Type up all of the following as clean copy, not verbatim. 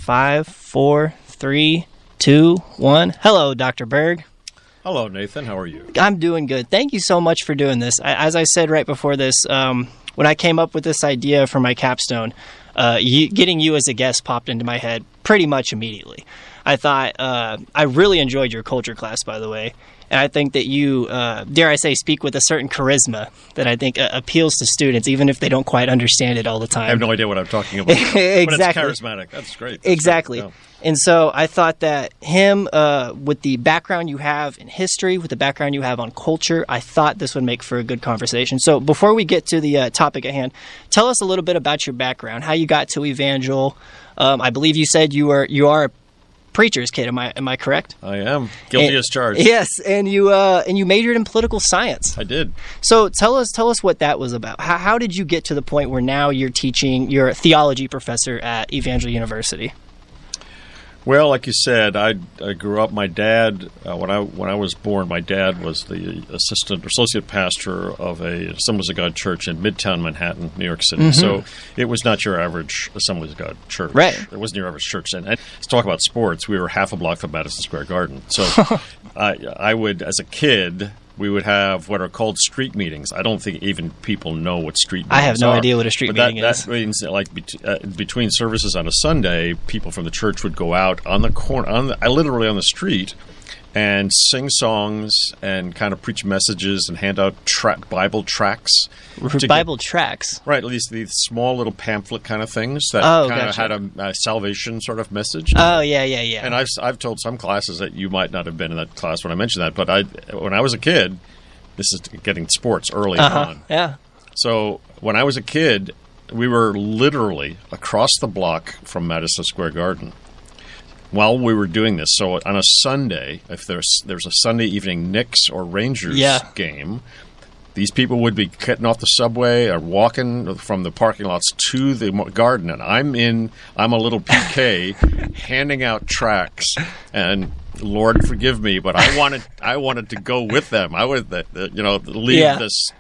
5, 4, 3, 2, 1. Hello, Dr. Berg. Hello, Nathan. How are you? I'm doing good. Thank you so much for doing this. As I said right before this, when I came up with this idea for my capstone, getting you as a guest popped into my head pretty much immediately. I thought I really enjoyed your culture class, by the way. And I think that you, dare I say, speak with a certain charisma that I think appeals to students, even if they don't quite understand it all the time. I have no idea what I'm talking about. Exactly. But it's charismatic. That's great. That's exactly. Great. Yeah. And so I thought that him, with the background you have in history, with the background you have on culture, I thought this would make for a good conversation. So before we get to the topic at hand, tell us a little bit about your background, how you got to Evangel. I believe you said you are a preacher's kid. Am I correct? I am guilty as charged. Yes, and you majored in political science. I did. So tell us what that was about. How did you get to the point where now you're a theology professor at Evangel University? Well, like you said, I grew up. My dad, when I was born, my dad was the associate pastor of a Assemblies of God church in Midtown Manhattan, New York City. Mm-hmm. So it was not your average Assemblies of God church. Right. It wasn't your average church. And let's talk about sports. We were half a block from Madison Square Garden. So I would, as a kid, we would have what are called street meetings. I don't think even people know what street meetings are. I have no idea what a street meeting is. That means that, like, between services on a Sunday, people from the church would go out on the corner, literally on the street, and sing songs and kind of preach messages and hand out Bible tracts. Bible tracts? Right, at least these small little pamphlet kind of things that had a salvation sort of message. Oh, yeah. And I've told some classes that you might not have been in that class when I mentioned that, but when I was a kid, this is getting sports early on. Yeah. So when I was a kid, we were literally across the block from Madison Square Garden while we were doing this. So on a Sunday, if there's a Sunday evening Knicks or Rangers game, these people would be getting off the subway or walking from the parking lots to the garden, and I'm a little PK handing out tracts, and Lord forgive me, but I wanted to go with them. I would leave this.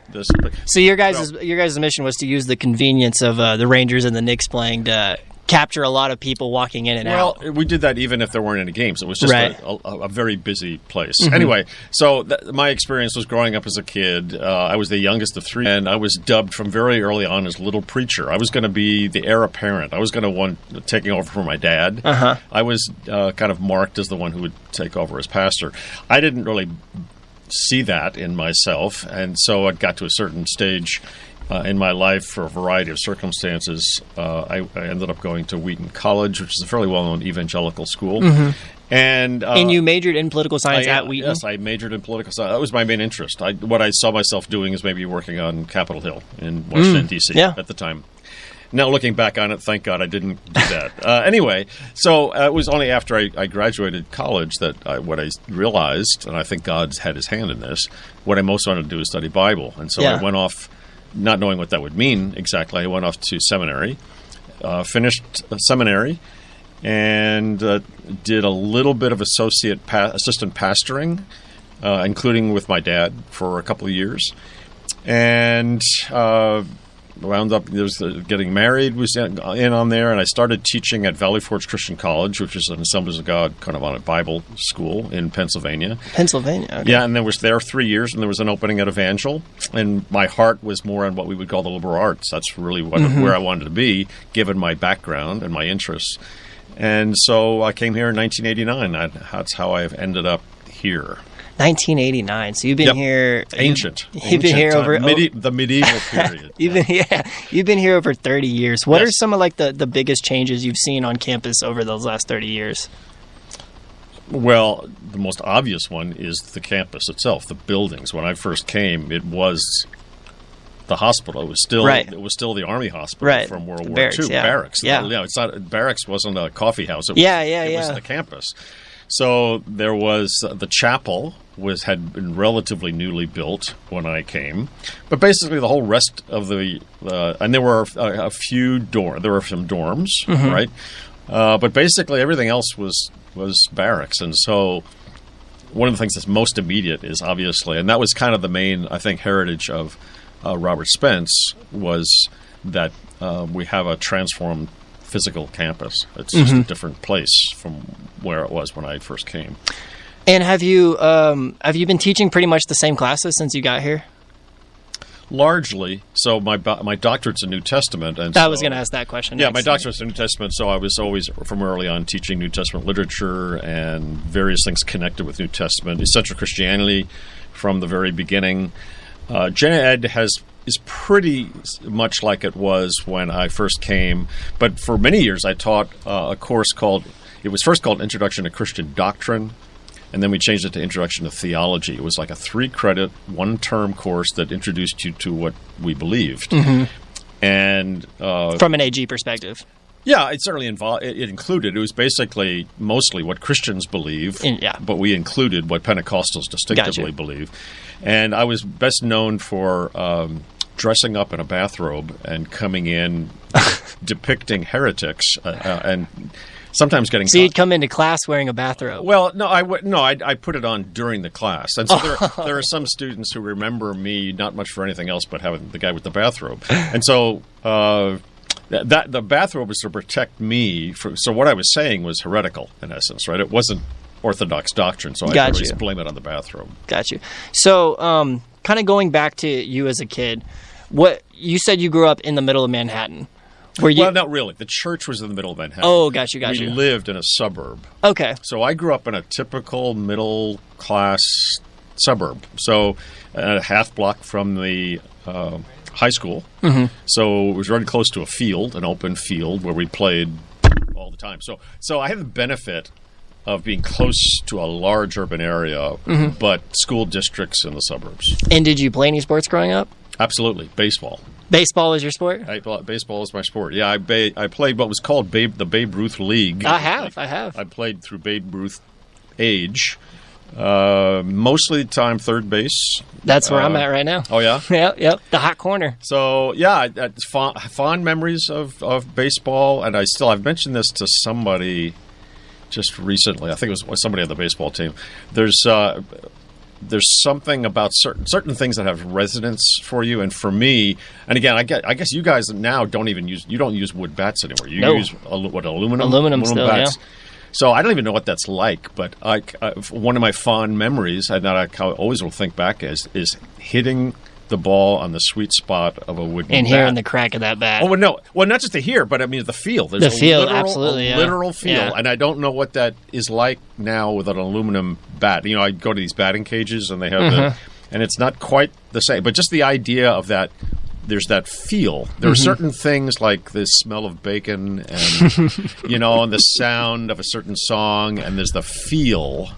So your guys' mission was to use the convenience of the Rangers and the Knicks playing to capture a lot of people walking in and out. Well, we did that even if there weren't any games. It was just a very busy place. Mm-hmm. Anyway, so my experience was growing up as a kid. I was the youngest of three, and I was dubbed from very early on as Little Preacher. I was going to be the heir apparent. I was going to one taking over for my dad. Uh-huh. I was kind of marked as the one who would take over as pastor. I didn't really see that in myself, and so I got to a certain stage in my life, for a variety of circumstances. I ended up going to Wheaton College, which is a fairly well-known evangelical school. Mm-hmm. And you majored in political science at Wheaton? Yes, I majored in political science. That was my main interest. What I saw myself doing is maybe working on Capitol Hill in Washington, D.C. at the time. Now, looking back on it, thank God I didn't do that. Anyway, so it was only after I graduated college that what I realized, and I think God's had his hand in this, what I most wanted to do is study Bible. And so I went off, not knowing what that would mean exactly. I went off to seminary, finished seminary, and did a little bit of assistant pastoring, including with my dad for a couple of years, and wound up getting married, was in on there, and I started teaching at Valley Forge Christian College, which is an Assemblies of God kind of on a Bible school in Pennsylvania. Okay. Yeah, and then was there 3 years, and there was an opening at Evangel, and my heart was more on what we would call the liberal arts. That's really where I wanted to be, given my background and my interests. And so I came here in 1989. That's how I've ended up here. 1989. So you've been here. Ancient. You've been here over the medieval period. You've been here over 30 years. What are some of the biggest changes you've seen on campus over those last 30 years? Well, the most obvious one is the campus itself, the buildings. When I first came, it was the hospital. It was still the Army hospital from World War II. Barracks. It's not barracks. Wasn't a coffee house. It was the campus. So there was the chapel had been relatively newly built when I came, but basically the whole rest of and there were a few there were some dorms, right? But basically everything else was barracks, and so one of the things that's most immediate is obviously, and that was kind of the main, I think, heritage of Robert Spence, was that we have a transformed physical campus. It's just a different place from where it was when I first came. And have you been teaching pretty much the same classes since you got here? Largely. So my doctorate's in New Testament. And I was going to ask that question. Yeah, my doctorate's in New Testament, so I was always, from early on, teaching New Testament literature and various things connected with New Testament, essential Christianity from the very beginning. Gen Ed is pretty much like it was when I first came, but for many years I taught a course it was first called Introduction to Christian Doctrine, and then we changed it to Introduction to Theology. It was like a 3-credit, 1-term course that introduced you to what we believed. And from an AG perspective. Yeah, it certainly it included. It was basically mostly what Christians believe, but we included what Pentecostals distinctively believe. And I was best known for dressing up in a bathrobe and coming in depicting heretics and sometimes getting. So you'd come into class wearing a bathrobe. Well, no, I put it on during the class, and so there are some students who remember me not much for anything else but having the guy with the bathrobe, and so. That the bathrobe was to protect me. So what I was saying was heretical in essence, right? It wasn't Orthodox doctrine, so I always blame it on the bathrobe. Got you. So, kind of going back to you as a kid, what you said you grew up in the middle of Manhattan. Well, not really. The church was in the middle of Manhattan. Oh, got you. We lived in a suburb. Okay. So I grew up in a typical middle class suburb. So a half block from the high school. So it was really close to a field, an open field where we played all the time. So I had the benefit of being close to a large urban area, but school districts in the suburbs. And did you play any sports growing up? Absolutely. Baseball. Baseball is your sport? Baseball is my sport. Yeah, I played what was called the Babe Ruth League. I have. I played through Babe Ruth age. Mostly the time third base. That's where I'm at right now. Oh yeah, yep. The hot corner. So yeah, fond memories of baseball, and I've mentioned this to somebody just recently. I think it was somebody on the baseball team. There's something about certain things that have resonance for you, and for me, and again, I guess you guys now don't use wood bats anymore. You use aluminum still, bats. Yeah. So I don't even know what that's like, but one of my fond memories, and that I always will think back is hitting the ball on the sweet spot of a wooden bat. And hearing the crack of that bat. Oh, well, no. Well, not just to hear, but I mean the feel. There's absolutely, a literal feel, yeah. And I don't know what that is like now with an aluminum bat. You know, I go to these batting cages, and they have and it's not quite the same, but just the idea of that. There's that feel. There are certain things like the smell of bacon and, and the sound of a certain song, and there's the feel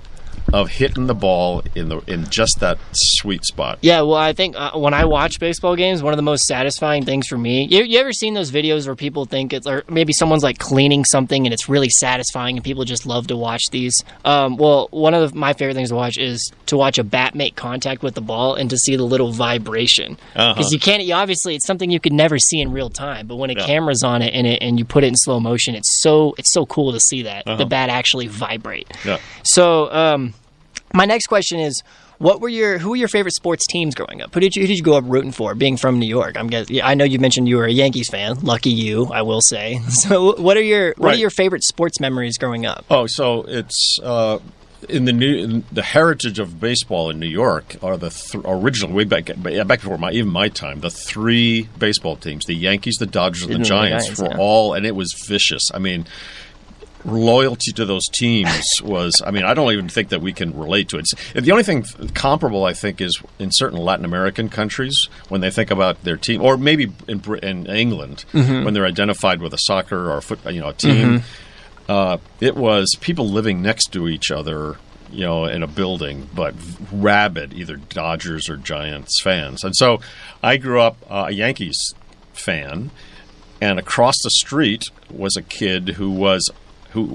of hitting the ball in just that sweet spot. Yeah, well, I think when I watch baseball games, one of the most satisfying things for me, you ever seen those videos where people think or maybe someone's like cleaning something and it's really satisfying and people just love to watch these? Well, one of my favorite things to watch is to watch a bat make contact with the ball and to see the little vibration. Because obviously it's something you could never see in real time, but when a camera's on it and you put it in slow motion, it's so cool to see that the bat actually vibrate. Yeah. So, my next question is, who were your favorite sports teams growing up? Who did you grow up rooting for? Being from New York, I know you mentioned you were a Yankees fan. Lucky you, I will say. So, what are your favorite sports memories growing up? Oh, so it's in the heritage of baseball in New York are the original way back before my time. The 3 baseball teams: the Yankees, the Dodgers, and the Giants were all, and it was vicious. I mean. Loyalty to those teams was, I don't even think that we can relate to it. The only thing comparable, I think, is in certain Latin American countries when they think about their team, or maybe in England when they're identified with a soccer or a team. It was people living next to each other, in a building, but rabid, either Dodgers or Giants fans. And so I grew up a Yankees fan, and across the street was a kid who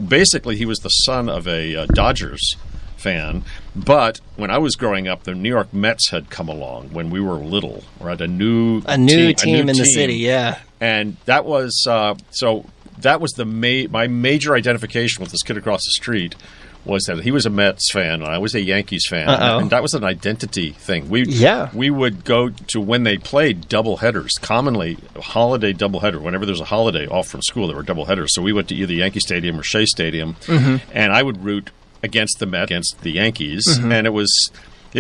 basically he was the son of a Dodgers fan, but when I was growing up, the New York Mets had come along when we were little. We're at a new team in the city, yeah. And that was so that was my major identification with this kid across the street. Was that he was a Mets fan and I was a Yankees fan, and that was an identity thing. We would go to when they played doubleheaders, commonly a holiday doubleheader. Whenever there's a holiday off from school, there were doubleheaders. So we went to either Yankee Stadium or Shea Stadium, and I would root against the Mets, against the Yankees, and it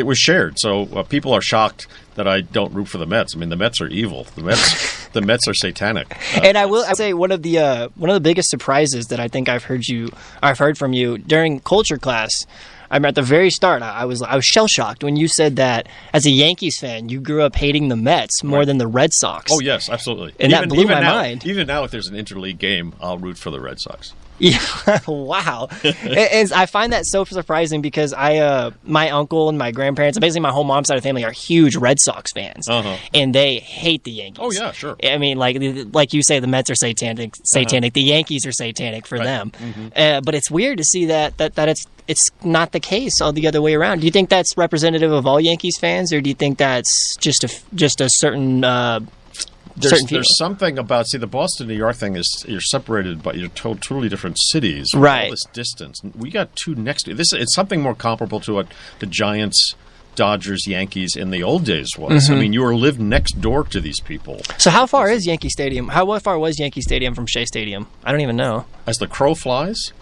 was shared. So people are shocked that I don't root for the Mets. I mean, the Mets are evil. The Mets are satanic. And I will say one of the biggest surprises that I think I've heard from you during culture class. I remember at the very start, I was shell shocked when you said that as a Yankees fan, you grew up hating the Mets more than the Red Sox. Oh yes, absolutely. And that blew my mind. Even now, if there's an interleague game, I'll root for the Red Sox. Yeah, wow. And I find that so surprising because my uncle and my grandparents, and basically my whole mom's side of the family, are huge Red Sox fans, and they hate the Yankees. Oh yeah, sure. I mean, like you say, the Mets are satanic. The Yankees are satanic for them. But it's weird to see that it's not the case all the other way around. Do you think that's representative of all Yankees fans, or do you think that's just a certain? There's something about the Boston, New York thing is you're separated by totally different cities, right? All this distance. We got two next to this. It's something more comparable to what the Giants, Dodgers, Yankees in the old days was. I mean, you lived next door to these people. So how far is Yankee Stadium? How far was Yankee Stadium from Shea Stadium? I don't even know. As the crow flies,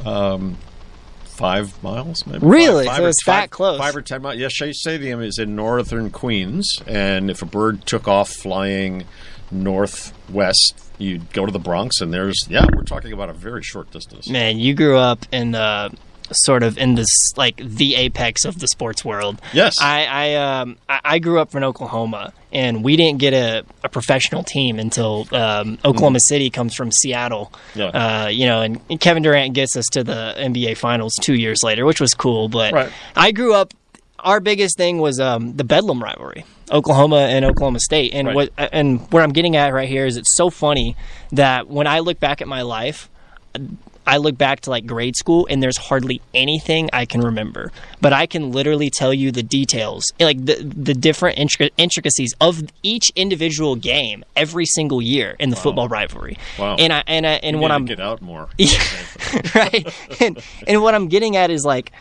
5 miles, maybe. Really? So it's that close. 5 or 10 miles. Yeah, Shea Stadium is in northern Queens, and if a bird took off flying northwest, you'd go to the Bronx, and we're talking about a very short distance. Man, you grew up in sort of in this like the apex of the sports world. Yes. I grew up in Oklahoma, and we didn't get a professional team until Oklahoma City comes from Seattle. Yeah. And Kevin Durant gets us to the NBA Finals 2 years later, which was cool. But I grew up. Our biggest thing was the Bedlam rivalry, Oklahoma and Oklahoma State. And what I'm getting at right here is it's so funny that when I look back at my life, I look back to like grade school and there's hardly anything I can remember, but I can literally tell you the details, like the different intricacies of each individual game every single year in the football rivalry. Wow. And what I'm get out more. Right. And what I'm getting at is like,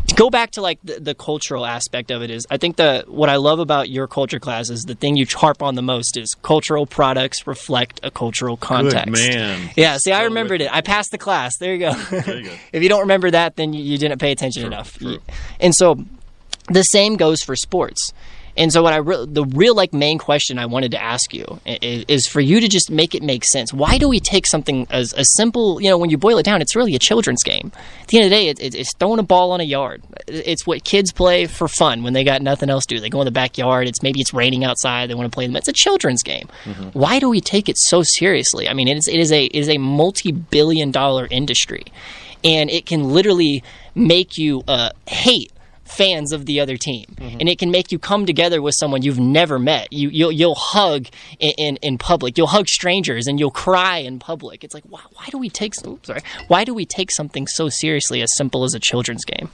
to go back to like the cultural aspect of it is, I think what I love about your culture class is the thing you harp on the most is cultural products reflect a cultural context. Good man. Yeah, see, I remembered it. I passed the class. There you go. There you go. If you don't remember that, then you didn't pay attention enough. True. And so the same goes for sports. And so the real like main question I wanted to ask you is for you to just make it make sense. Why do we take something as simple, when you boil it down, it's really a children's game. At the end of the day, it's throwing a ball on a yard. It's what kids play for fun when they got nothing else to do. They go in the backyard. Maybe it's raining outside. They want to play them. It's a children's game. Why do we take it so seriously? I mean, it is a multi-billion-dollar industry, and it can literally make you hate fans of the other team, and it can make you come together with someone you've never met. You'll hug in public. You'll hug strangers and you'll cry in public. It's like why do we take something so seriously as simple as a children's game?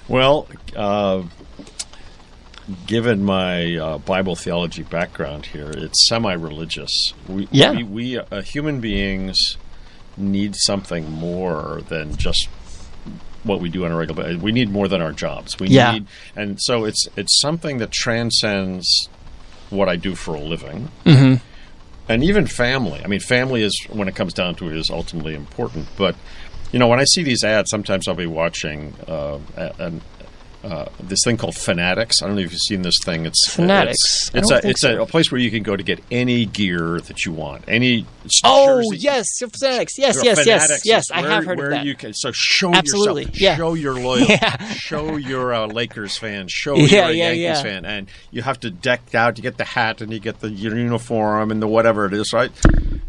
Well, given my Bible theology background here, it's semi-religious. We human beings need something more than just what we do on a regular basis. We need more than our jobs. And so it's something that transcends what I do for a living, and even family. I mean, family is, when it comes down to it, is ultimately important. But when I see these ads, sometimes I'll be watching this thing called Fanatics. I don't know if you've seen this thing. It's Fanatics. It's a place where you can go to get any gear that you want. Any jersey. Yes, Fanatics. Yes. I have heard of that. You can, so show yourself. Yeah. Show your loyalty. Show you're a Lakers fan. Show you're a Yankees fan. And you have to deck out. You get the hat and you get the uniform and the whatever it is, right?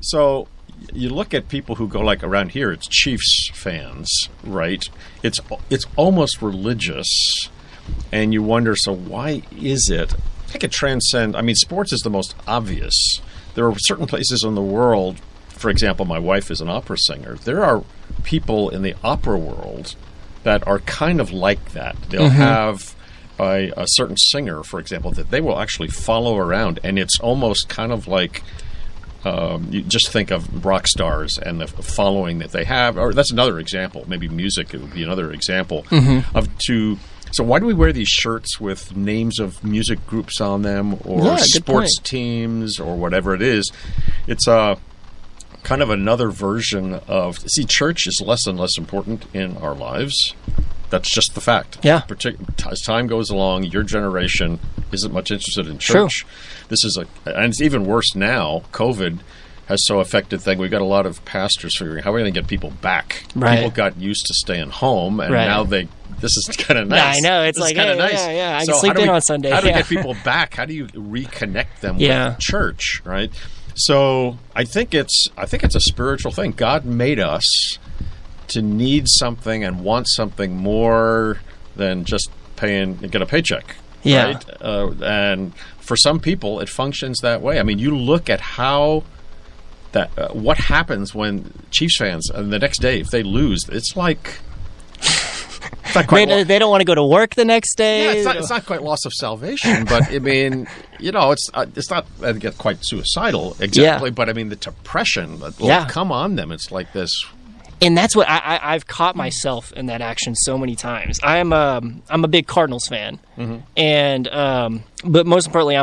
So you look at people who go like around here, it's Chiefs fans, right? It's almost religious, and you wonder, so why is it? I could transcend. I mean, sports is the most obvious. There are certain places in the world, for example, my wife is an opera singer. There are people in the opera world that are kind of like that. They'll have a certain singer, for example, that they will actually follow around, and it's almost kind of like You just think of rock stars and the following that they have, or that's another example. Maybe music, it would be another example So why do we wear these shirts with names of music groups on them, or sports teams, or whatever it is? It's kind of another version of, church is less and less important in our lives. That's just the fact. Yeah. As time goes along, your generation isn't much interested in church. True. This is and it's even worse now. COVID has so affected things. We've got a lot of pastors figuring how are we going to get people back. Right. People got used to staying home, and now this is kind of nice. Yeah, I know. It's like, hey, nice. Yeah. I can sleep in on Sunday. How do we get people back? How do you reconnect them with church, right? So I think it's a spiritual thing. God made us to need something and want something more than just get a paycheck. Yeah. Right? And for some people, it functions that way. I mean, you look at how what happens when Chiefs fans, and the next day, if they lose, it's like... They don't want to go to work the next day. Yeah, it's not quite loss of salvation, but I mean, it's not quite suicidal exactly. Yeah. But I mean, the depression that will come on them. It's like this, and that's what I've caught myself in that action so many times. I'm a big Cardinals fan, and but most importantly, I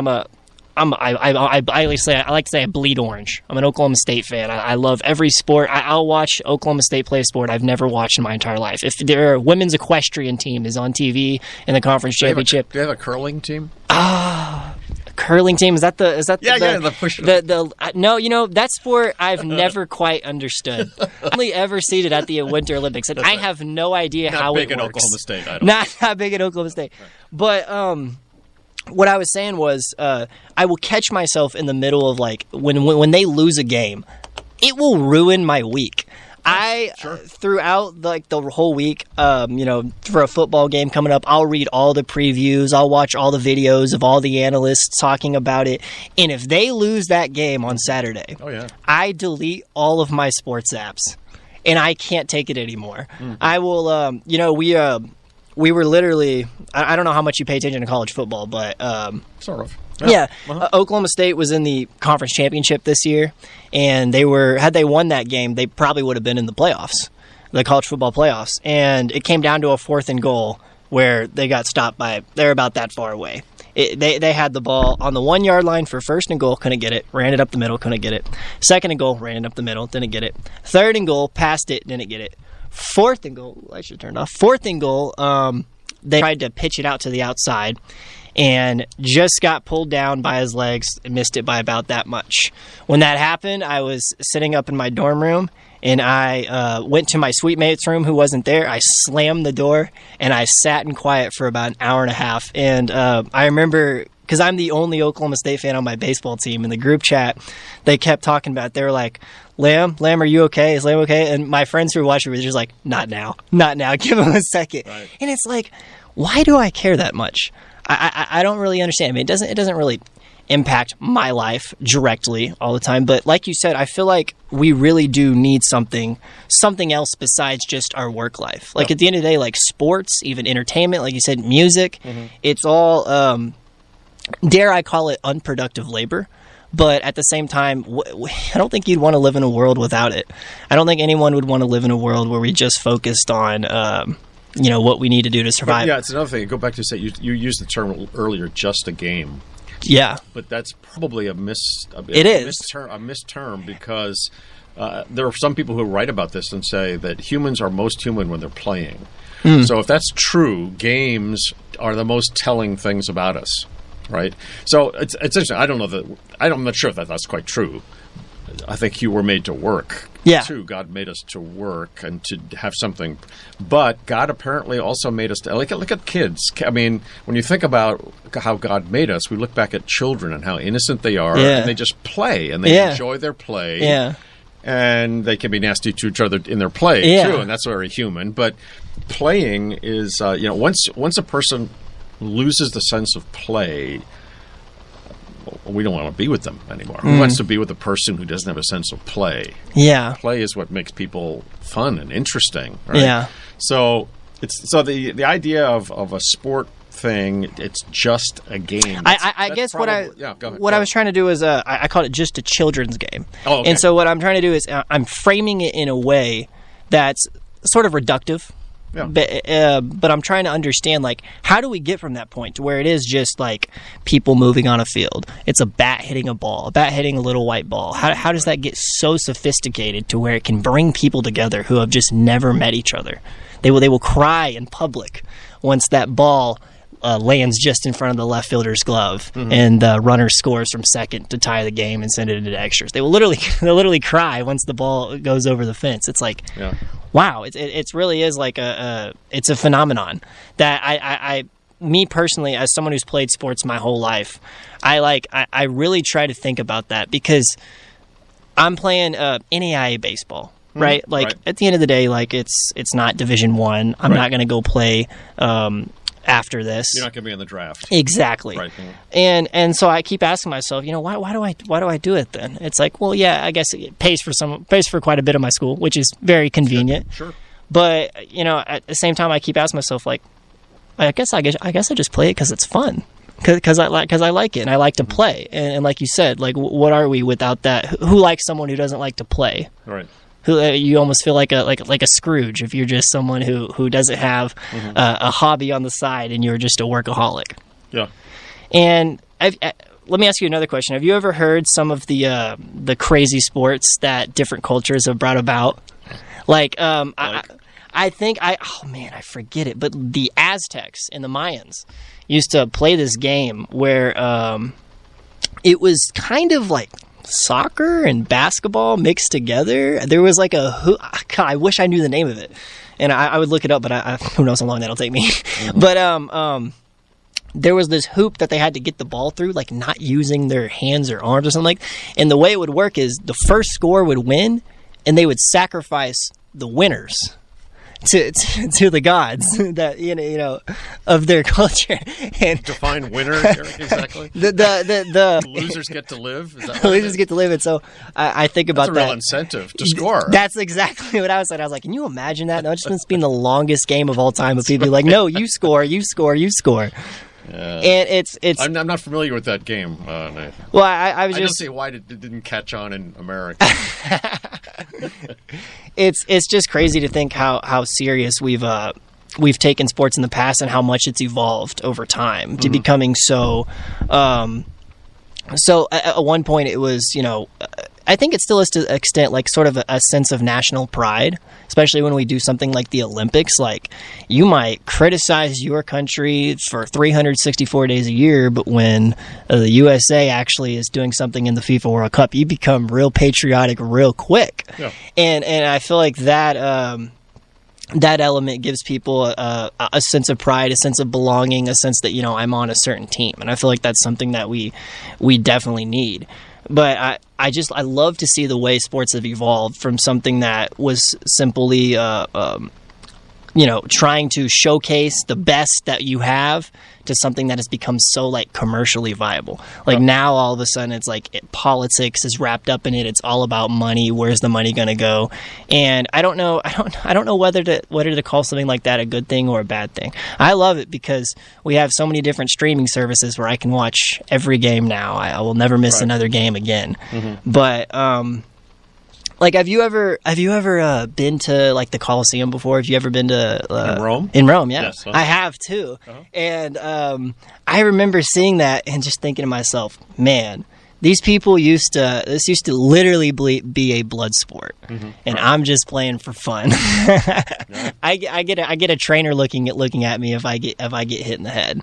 like to say I bleed orange. I'm an Oklahoma State fan. I love every sport. I'll watch Oklahoma State play a sport I've never watched in my entire life. If their women's equestrian team is on TV in the conference championship, do they have a curling team? Curling team, is that the push no, that sport I've never quite understood. I've only ever seen it at the Winter Olympics, and I have no idea how it works. Not big in Oklahoma State. I don't not big in Oklahoma State, but what I was saying was, I will catch myself in the middle of when they lose a game, it will ruin my week. Throughout the whole week, for a football game coming up, I'll read all the previews, I'll watch all the videos of all the analysts talking about it, and if they lose that game on Saturday, I delete all of my sports apps, and I can't take it anymore. I will, we were literally, I don't know how much you pay attention to college football, but... sort of. Yeah. Oklahoma State was in the conference championship this year, and had they won that game, they probably would have been in the playoffs, the college football playoffs. And it came down to a 4th and goal where they got stopped they're about that far away. They had the ball on the 1 yard line for 1st and goal, couldn't get it, ran it up the middle, couldn't get it. 2nd and goal, ran it up the middle, didn't get it. 3rd and goal, passed it, didn't get it. 4th and goal, I should have turned off. 4th and goal, they tried to pitch it out to the outside and just got pulled down by his legs and missed it by about that much. When that happened, I was sitting up in my dorm room, and I went to my suite mate's room who wasn't there. I slammed the door, and I sat in quiet for about an hour and a half. And I remember, because I'm the only Oklahoma State fan on my baseball team, in the group chat, they kept talking about it. They were like, Lamb, are you okay? Is Lamb okay? And my friends who were watching were just like, not now. Give him a second. Right. And it's like, why do I care that much? I don't really understand. I mean, it doesn't really impact my life directly all the time. But like you said, I feel like we really do need something else besides just our work life. Like at the end of the day, like sports, even entertainment, like you said, music, it's all, dare I call it, unproductive labor. But at the same time, I don't think you'd want to live in a world without it. I don't think anyone would want to live in a world where we just focused on, what we need to do to survive. But it's another thing. Go back to say you used the term earlier, just a game. Yeah, but that's probably a misterm because there are some people who write about this and say that humans are most human when they're playing. So if that's true, games are the most telling things about us. Right, so it's interesting. I'm not sure if that's quite true. I think you were made to work. Yeah, too. God made us to work and to have something, but God apparently also made us to look at kids. I mean, when you think about how God made us, we look back at children and how innocent they are, and they just play and they enjoy their play. Yeah, and they can be nasty to each other in their play too, and that's very human. But playing is, once a person loses the sense of play, we don't want to be with them anymore. Who wants to be with a person who doesn't have a sense of play? Yeah, play is what makes people fun and interesting. Right? Yeah. So the idea of a sport thing. It's just a game. I guess probably, what I was trying to do is I called it just a children's game. Oh, okay. And so what I'm trying to do is I'm framing it in a way that's sort of reductive. Yeah. But I'm trying to understand, like, how do we get from that point to where it is just like people moving on a field? It's a bat hitting a ball, a bat hitting a little white ball. How does that get so sophisticated to where it can bring people together who have just never met each other? They will cry in public once that ball lands just in front of the left fielder's glove, and the runner scores from second to tie the game and send it into extras. They'll literally cry once the ball goes over the fence. It's like, wow, it really is like it's a phenomenon that I me personally, as someone who's played sports my whole life, I really try to think about that, because I'm playing NAIA baseball. Right, at the end of the day, like it's not Division I. I'm not going to go play after this. You're not going to be in the draft. Exactly. Right. And so I keep asking myself, why do I do it then? It's like, well, yeah, I guess it pays for quite a bit of my school, which is very convenient. Sure. But at the same time, I keep asking myself, like, I guess I just play it because it's fun. Because I like it and I like to play. And like you said, like, what are we without that? Who likes someone who doesn't like to play? Right. You almost feel like a Scrooge if you're just someone who doesn't have a hobby on the side and you're just a workaholic. Yeah. And let me ask you another question. Have you ever heard some of the crazy sports that different cultures have brought about? I think I forget it, but the Aztecs and the Mayans used to play this game where it was kind of like soccer and basketball mixed together. There was like I wish I knew the name of it, and I would look it up, but who knows how long that'll take me. But there was this hoop that they had to get the ball through, like not using their hands or arms or something like. And the way it would work is the first score would win, and they would sacrifice the winners to the gods that of their culture. And define winner, Eric, exactly. The losers get to live. Is that losers get to live, and so I think about that. That's a real incentive to score. That's exactly what I was saying. I was like, can you imagine that? No, it's just been the longest game of all time of people be like, no, you score, you score, you score. And it's. I'm not familiar with that game. Nathan. Well, I was just. I don't see why it didn't catch on in America. It's just crazy to think how serious we've taken sports in the past and how much it's evolved over time to becoming so. So at one point it was, I think it still is to an extent like sort of a sense of national pride, especially when we do something like the Olympics. Like, you might criticize your country for 364 days a year, but when the USA actually is doing something in the FIFA World Cup, you become real patriotic real quick. Yeah. And I feel like that that element gives people a sense of pride, a sense of belonging, a sense that, I'm on a certain team. And I feel like that's something that we definitely need. But I love to see the way sports have evolved from something that was simply, trying to showcase the best that you have to something that has become so like commercially viable. Like now all of a sudden it's like politics is wrapped up in it. It's all about money. Where's the money going to go? And I don't know whether to call something like that a good thing or a bad thing. I love it because we have so many different streaming services where I can watch every game now. I will never miss another game again. Mm-hmm. But like, have you ever been to like the Colosseum before? Have you ever been to in Rome? In Rome, yeah. Yes, I have too. Uh-huh. And I remember seeing that and just thinking to myself, man, these people used to literally be a blood sport, and I'm just playing for fun. Yeah. I get a trainer looking at me if I get hit in the head.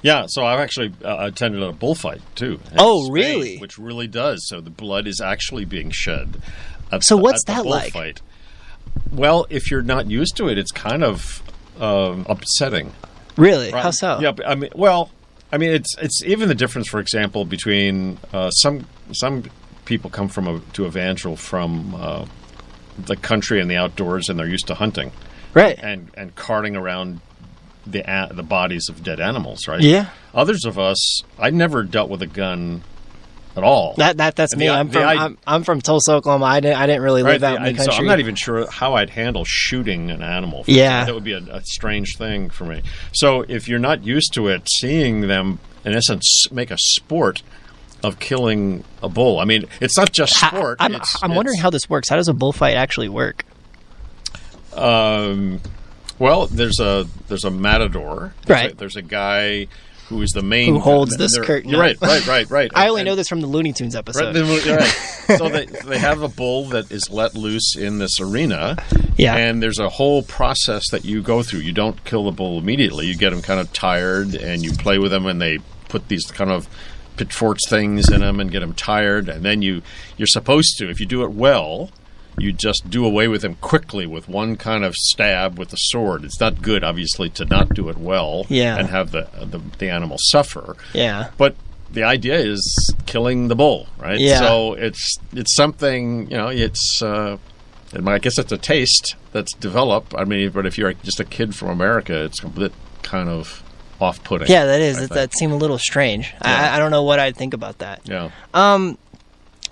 Yeah, so I've actually attended a bullfight, too. Oh, Spain, really? Which really does. So the blood is actually being shed. So what's that like? Well, if you're not used to it, it's kind of upsetting. Really? Right? How so? Yeah, it's even the difference, for example, between some people come to Evangel from the country and the outdoors, and they're used to hunting. Right. And carting around the bodies of dead animals, right? Yeah. Others of us, I never dealt with a gun at all. That's me. I'm from Tulsa, Oklahoma. I didn't really live out in the country. So I'm not even sure how I'd handle shooting an animal. Yeah, that would be a strange thing for me. So if you're not used to it, seeing them in essence make a sport of killing a bull. I mean, it's not just sport. I'm wondering how this works. How does a bullfight actually work? Well, there's a matador. Right. There's a guy who is the main... Who holds this curtain. Right. I only know this from the Looney Tunes episode. Right. So they have a bull that is let loose in this arena. Yeah. And there's a whole process that you go through. You don't kill the bull immediately. You get him kind of tired, and you play with him, and they put these kind of pitchforks things in him and get him tired. And then you're supposed to, if you do it well... You just do away with him quickly with one kind of stab with the sword. It's not good, obviously, to not do it well and have the animal suffer. Yeah. But the idea is killing the bull, right? Yeah. So it's something, it's I guess it's a taste that's developed. I mean, but if you're just a kid from America, it's a bit kind of off-putting. Yeah, that is. That seemed a little strange. Yeah. I don't know what I'd think about that. Yeah.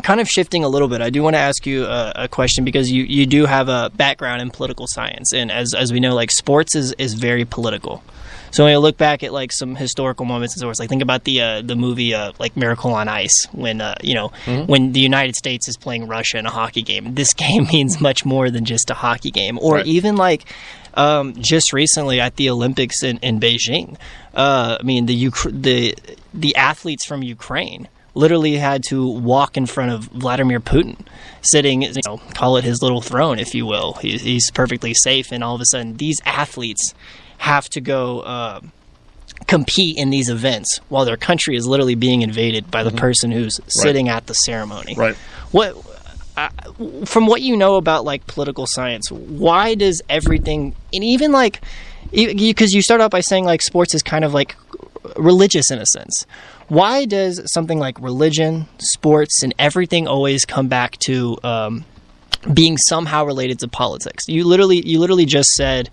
Kind of shifting a little bit, I do want to ask you a question because you do have a background in political science, and as we know, like sports is very political. So when you look back at like some historical moments in sports, like think about the movie like Miracle on Ice, when when the United States is playing Russia in a hockey game. This game means much more than just a hockey game, or even like just recently at the Olympics in Beijing. I mean the athletes from Ukraine literally had to walk in front of Vladimir Putin, sitting, call it his little throne, if you will. He's perfectly safe, and all of a sudden, these athletes have to go compete in these events while their country is literally being invaded by the person who's sitting at the ceremony. Right. From what you know about like political science, why does everything, and even like, because you start out by saying like sports is kind of like religious in a sense. Why does something like religion, sports, and everything always come back to being somehow related to politics? You literally just said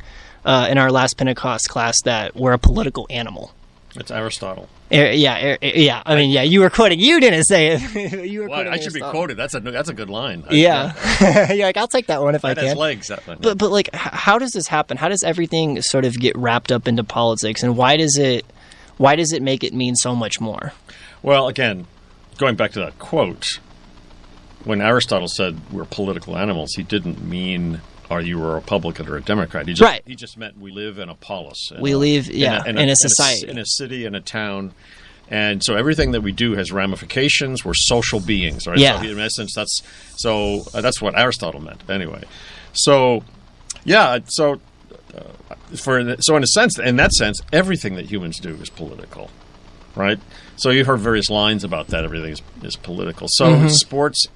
in our last Pentecost class that we're a political animal. It's Aristotle. Yeah. I mean, you were quoting. You didn't say it. You were quoting. I should be quoted. That's a good line. Yeah. You're like, I'll take that one if I can. That has legs, that one. But like, how does this happen? How does everything sort of get wrapped up into politics, and why does it make it mean so much more? Well, again, going back to that quote, when Aristotle said we're political animals, he didn't mean are you a Republican or a Democrat. He just meant we live in a polis. We live, in a society. In a city, in a town. And so everything that we do has ramifications. We're social beings, right? Yeah. So in essence, that's what Aristotle meant anyway. So, yeah, so in that sense, everything that humans do is political, right? So you heard various lines about that. Everything is political. So sports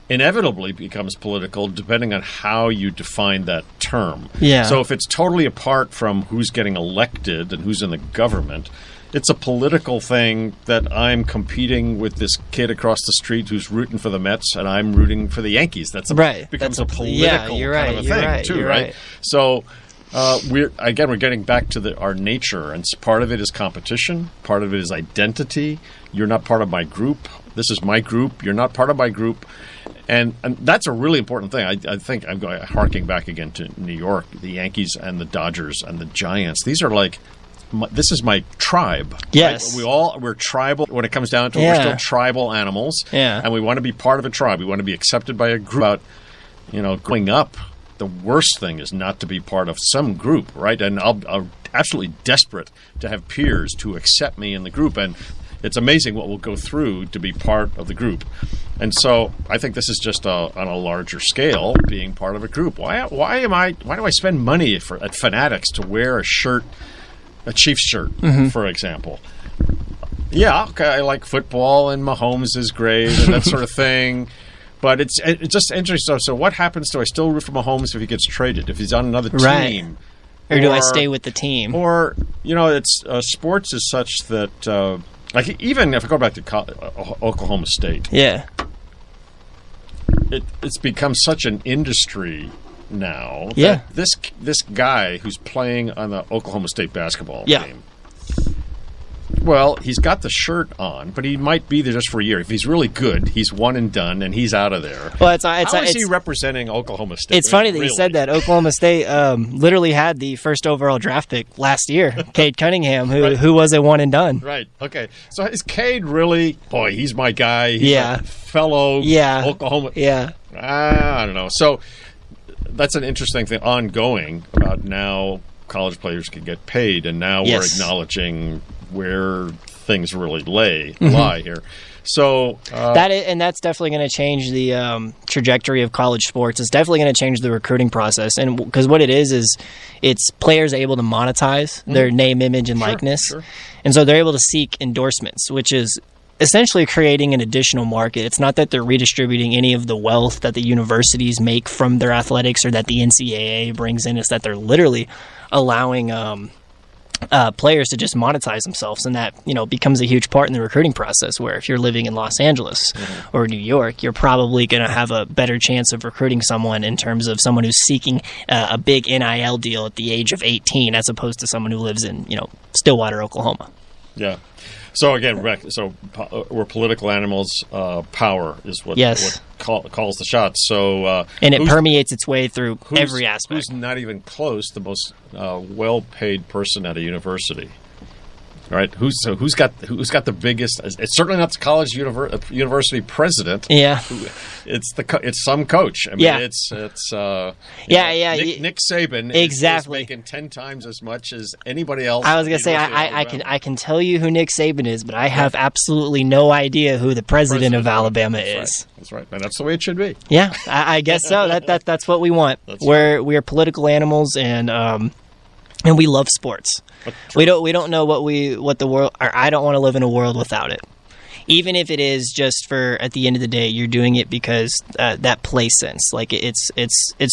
inevitably becomes political depending on how you define that term. Yeah. So if it's totally apart from who's getting elected and who's in the government, it's a political thing that I'm competing with this kid across the street who's rooting for the Mets and I'm rooting for the Yankees. Becomes a political kind of a thing too, right? So we're getting back to our nature, and part of it is competition, part of it is identity. You're not part of my group. This is my group. You're not part of my group. And that's a really important thing. I think I'm going harking back again to New York, the Yankees and the Dodgers and the Giants. These are like, this is my tribe. Yes. Right? We're tribal. When it comes down to it, we're still tribal animals. Yeah. And we want to be part of a tribe. We want to be accepted by a group. Growing up, the worst thing is not to be part of some group, right? And I'm absolutely desperate to have peers to accept me in the group. And it's amazing what we'll go through to be part of the group. And so I think this is just on a larger scale, being part of a group. Why do I spend money at Fanatics to wear a Chiefs shirt, for example? Yeah, okay, I like football and Mahomes is great and that sort of thing. But it's just interesting. So what happens? Do I still root for Mahomes if he gets traded? If he's on another team? Or do I stay with the team? Or, it's sports is such that... like, even if I go back to Oklahoma State, it's become such an industry now that this guy who's playing on the Oklahoma State basketball team Well, he's got the shirt on, but he might be there just for a year. If he's really good, he's one and done, and he's out of there. Well, How is he representing Oklahoma State? It's funny that you said that. Oklahoma State literally had the first overall draft pick last year, Cade Cunningham, who was a one and done. Right. Okay. So is Cade really? Boy, he's my guy. He's a fellow Oklahoma. Yeah. I don't know. So that's an interesting thing ongoing about now. College players can get paid, and now we're acknowledging where things really lie here. So that's definitely going to change the trajectory of college sports. It's definitely going to change the recruiting process, and because what it is it's players able to monetize their name, image, and likeness, and so they're able to seek endorsements, which is essentially creating an additional market. It's not that they're redistributing any of the wealth that the universities make from their athletics or that the NCAA brings in. It's that they're literally allowing players to just monetize themselves, and that becomes a huge part in the recruiting process, where if you're living in Los Angeles or New York, you're probably going to have a better chance of recruiting someone in terms of someone who's seeking a big NIL deal at the age of 18 as opposed to someone who lives in Stillwater, Oklahoma. Yeah. So again, we're political animals. Power is what calls the shots. So and it permeates its way through every aspect. Who's not even close the most well-paid person at a university? Right? Who's got the biggest? It's certainly not the college university president. Yeah, it's some coach. I mean, it's Nick Saban is making 10 times as much as anybody else. I was gonna say I can tell you who Nick Saban is, but I have absolutely no idea who the president of Alabama is. That's right, and that's the way it should be. Yeah, I guess so. That's what we want. We're political animals, and we love sports. We don't know what the world. Or I don't want to live in a world without it. Even if it is just for, at the end of the day, you're doing it because that play sense. Like it's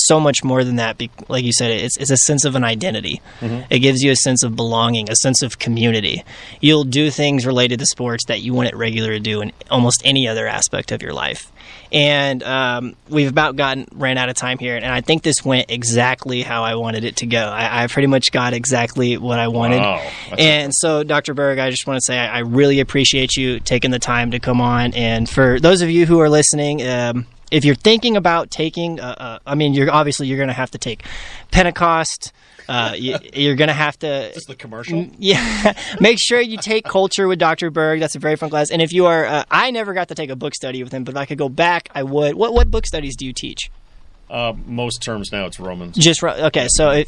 so much more than that. Like you said, it's a sense of an identity. It gives you a sense of belonging, a sense of community. You'll do things related to sports that you wouldn't regularly do in almost any other aspect of your life. And we've about ran out of time here, and I think this went exactly how I wanted it to go. I pretty much got exactly what I wanted. Wow. And so, Dr. Berg, I just want to say I really appreciate you taking the time to come on. And for those of you who are listening, if you're thinking about taking, you're going to have to take Pentecost. You're going to have to... Is this the commercial? Yeah. Make sure you take Culture with Dr. Berg. That's a very fun class. And if you are... I never got to take a book study with him, but if I could go back, I would. What book studies do you teach? Most terms now, it's Romans. Okay, so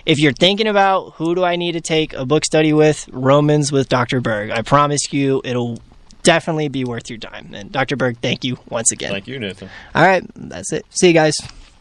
if you're thinking about who do I need to take a book study with, Romans with Dr. Berg. I promise you it'll definitely be worth your time. And Dr. Berg, thank you once again. Thank you, Nathan. All right, that's it. See you guys.